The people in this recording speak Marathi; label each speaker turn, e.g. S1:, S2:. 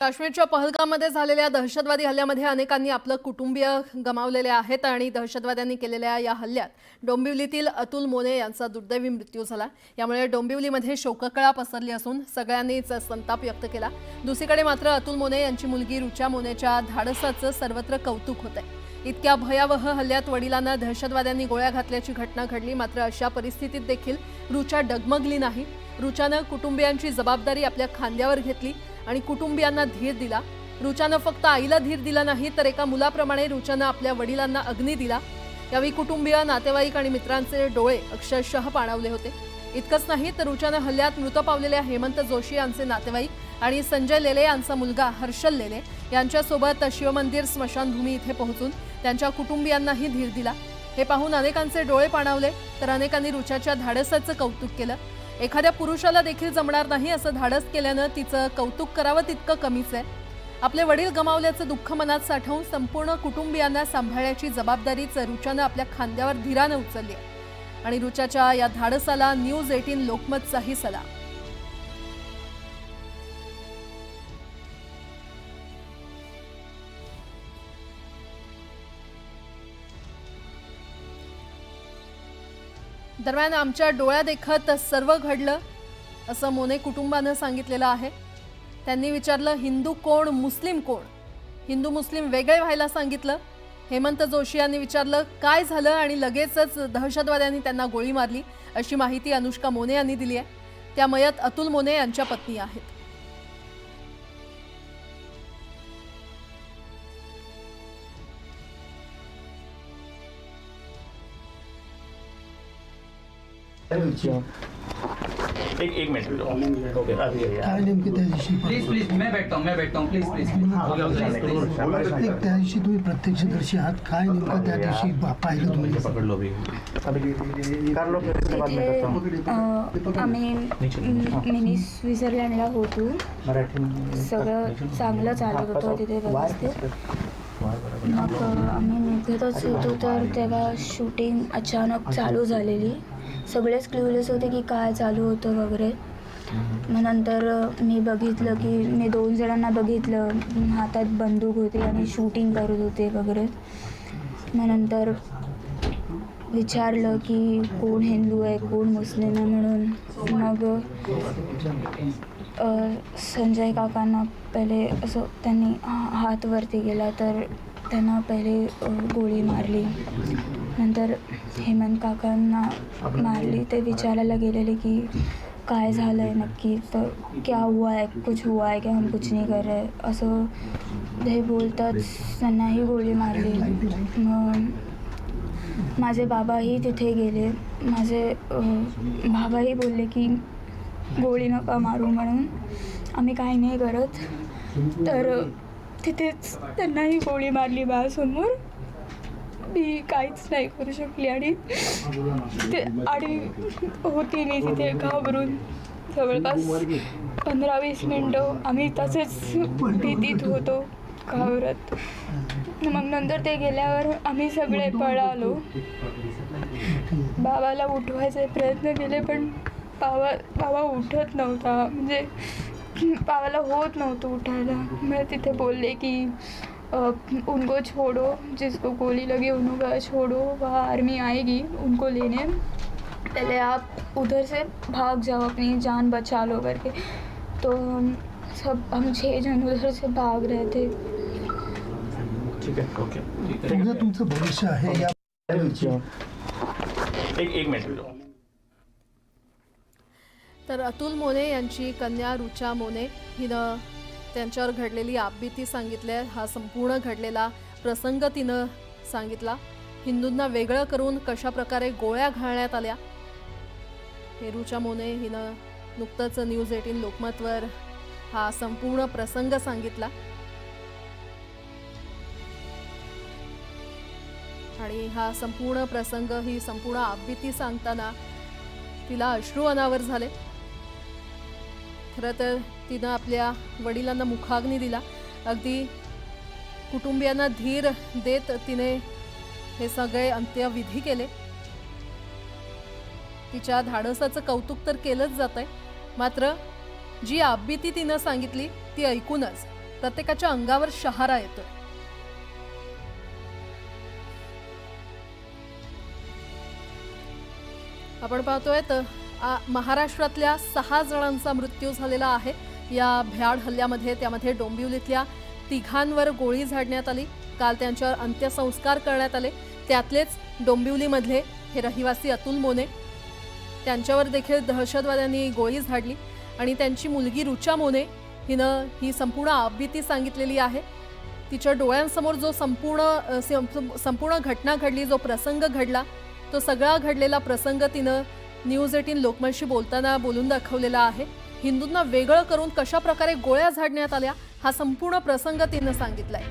S1: काश्मीरच्या पहलगाममध्ये झालेल्या दहशतवादी हल्ल्यामध्ये अनेकांनी आपलं कुटुंबीय गमावलेले आहेत आणि दहशतवाद्यांनी केलेल्या या हल्ल्यात डोंबिवलीतील अतुल मोने यांचा दुर्दैवी मृत्यू झाला। यामुळे डोंबिवलीमध्ये शोककळा पसरली असून सगळ्यांनीच संताप व्यक्त केला। दुसरीकडे मात्र अतुल मोने यांची मुलगी रुचा मोनेच्या धाडसाचं सर्वत्र कौतुक होतंय। इतक्या भयावह हल्ल्यात वडिलांना दहशतवाद्यांनी गोळ्या घातल्याची घटना घडली, मात्र अशा परिस्थितीत देखील रुचा डगमगली नाही। रुचानं कुटुंबियांची जबाबदारी आपल्या खांद्यावर घेतली आणि कुटुंबियांना धीर दिला। रुचानं फक्त आईला धीर दिला नाही, तर एका मुलाप्रमाणे रुचानं आपल्या वडिलांना अग्नी दिला। यावेळी कुटुंबीय, नातेवाईक आणि मित्रांचे डोळे अक्षरशः पाणावले होते। इतकंच नाही तर रुचानं हल्ल्यात मृत पावलेल्या हेमंत जोशी यांचे नातेवाईक आणि संजय लेले यांचा मुलगा हर्षल लेले यांच्यासोबत शिवमंदिर स्मशानभूमी इथे पोहोचून त्यांच्या कुटुंबियांनाही धीर दिला। हे पाहून अनेकांचे डोळे पाणावले, तर अनेकांनी रुचाच्या धाडसाचं कौतुक केलं। एखाद्या पुरुषाला देखील जमणार नाही असं धाडस केल्यानं तिचं कौतुक करावं तितकं कमीच आहे। आपले वडील गमावल्याचं दुःख मनात साठवून संपूर्ण कुटुंबियांना सांभाळण्याची जबाबदारीच रुचानं आपल्या खांद्यावर धीरानं उचलली आहे आणि रुचाच्या या धाडसाला न्यूज 18 लोकमतचाही सलाम। दरम्यान आमच्या डोळ्यादेखत सर्व घडलं असं मोने कुटुंबानं सांगितलेलं आहे। त्यांनी विचारलं, हिंदू कोण, मुस्लिम कोण? हिंदू मुस्लिम वेगळे व्हायला सांगितलं। हेमंत जोशी यांनी विचारलं काय झालं आणि लगेचच दहशतवाद्यांनी त्यांना गोळी मारली, अशी माहिती अनुष्का मोने यांनी दिली आहे। त्या मयत अतुल मोने यांच्या पत्नी आहेत।
S2: एक मिनट ओके
S3: काय नेमकी त्या दिवशी
S4: प्लीज मैं बैठता हूँ प्लीज
S3: त्या दिवशी तुम्ही प्रत्यक्षदर्शी आहात, काय नेमकं त्या दिवशी पाहिलं तुम्ही?
S2: पकड़ लो भी
S5: आम्ही मिनी स्वित्झर्लंडला होतो। सगळं चांगलं चालत होतं तिथे व्यवस्थित। मग आम्ही निघतच होतो तर तेव्हा शूटिंग अचानक चालू झालेली। सगळेच क्ल्यूलेस होते की काय चालू होतं वगैरे। मग नंतर मी बघितलं की मी 2 जणांना बघितलं, हातात बंदूक होती आणि शूटिंग करत होते वगैरे। मग नंतर विचारलं की कोण हिंदू आहे कोण मुस्लिम आहे म्हणून। मग संजय काकांना पहिले असं त्यांनी हात वरती केला तर त्यांना पहिले गोळी मारली। नंतर हेमंत काकांना मारली। ते विचारायला गेलेले की काय झालं आहे नक्की, तर क्या हुआ है, कुछ हुआ है क्या, हम कुछ नहीं कर रहे असं ते बोलतात। त्यांनाही गोळी मारली। मग माझे बाबाही तिथे गेले। माझे बाबाही बोलले की गोळी नका मारू म्हणून, आम्ही काही नाही करत। तर तिथेच त्यांनाही गोळी मारली माझ्यासमोर। मी काहीच नाही करू शकली आणि होती मी तिथे घाबरून जवळपास 15-20 मिनटं आम्ही तसेच भीतीत होतो, घाबरत। मग नंतर ते गेल्यावर आम्ही सगळे पळालो। बाबाला उठवायचे प्रयत्न केले पण बाबा उठत नव्हता, म्हणजे बाबाला होत नव्हतं उठायला। मैं तिथे बोलले की उनको छोड़ो, जिसको गोली लगी उनको छोड़ो, वहाँ आर्मी आएगी उनको लेने, पहले आप उधर से भाग जाओ, अपनी जान बचा लो करके। तो हम 6 जन उधर से भाग रहे थे।
S2: ठीक है ओके
S3: तुमचं भविष्य आहे या
S2: एक मिनट।
S1: तर अतुल मोने यांची कन्या रुचा मोने हिनं त्यांच्यावर घडलेली आपबीती सांगितली। हा संपूर्ण घडलेला प्रसंग तिनं सांगितला। हिंदूंना वेगळं करून कशा प्रकारे गोळ्या घालण्यात आल्या हे रुचा मोने हिनं नुकतंच न्यूज 18 लोकमतवर हा संपूर्ण प्रसंग सांगितला आणि हा संपूर्ण प्रसंग, ही संपूर्ण आपबीती सांगताना तिला अश्रू अनावर झाले। खरं तर तिनं आपल्या वडिलांना मुखाग्नी दिला। अगदी कुटुंबियांना धीर देत तिने हे सगळे अंत्यविधी केले। तिच्या धाडसाचं कौतुक तर केलंच जातंय, मात्र जी आपबीती तिनं सांगितली ती ऐकूनच प्रत्येकाच्या अंगावर शहारा येतोय. आपण पाहतोय तर महाराष्ट्रातल्या 6 जणांचा मृत्यू झालेला आहे या भ्याड हल्ल्यामध्ये. त्यामध्ये डोंबिवलीतल्या 3 गोळी झाडण्यात आली. काल त्यांच्यावर अंत्यसंस्कार करण्यात आले. त्यातलेच डोंबिवलीमधले हे रहिवासी अतुल मोने, त्यांच्यावर देखील दहशतवाद्यांनी गोळी झाडली आणि त्यांची मुलगी रुचा मोने हिनं ही संपूर्ण आपबीती सांगितलेली आहे. तिच्या डोळ्यांसमोर जो संपूर्ण घटना घडली, जो प्रसंग घडला, तो सगळा घडलेला प्रसंग तिनं न्यूज 18 लोकमतशी बोलताना बोलून दाखवलेला आहे. हिंदूंना वेगळं करून कशा प्रकारे गोळ्या झाडण्यात आल्या हा संपूर्ण प्रसंग तिनं सांगितलाय.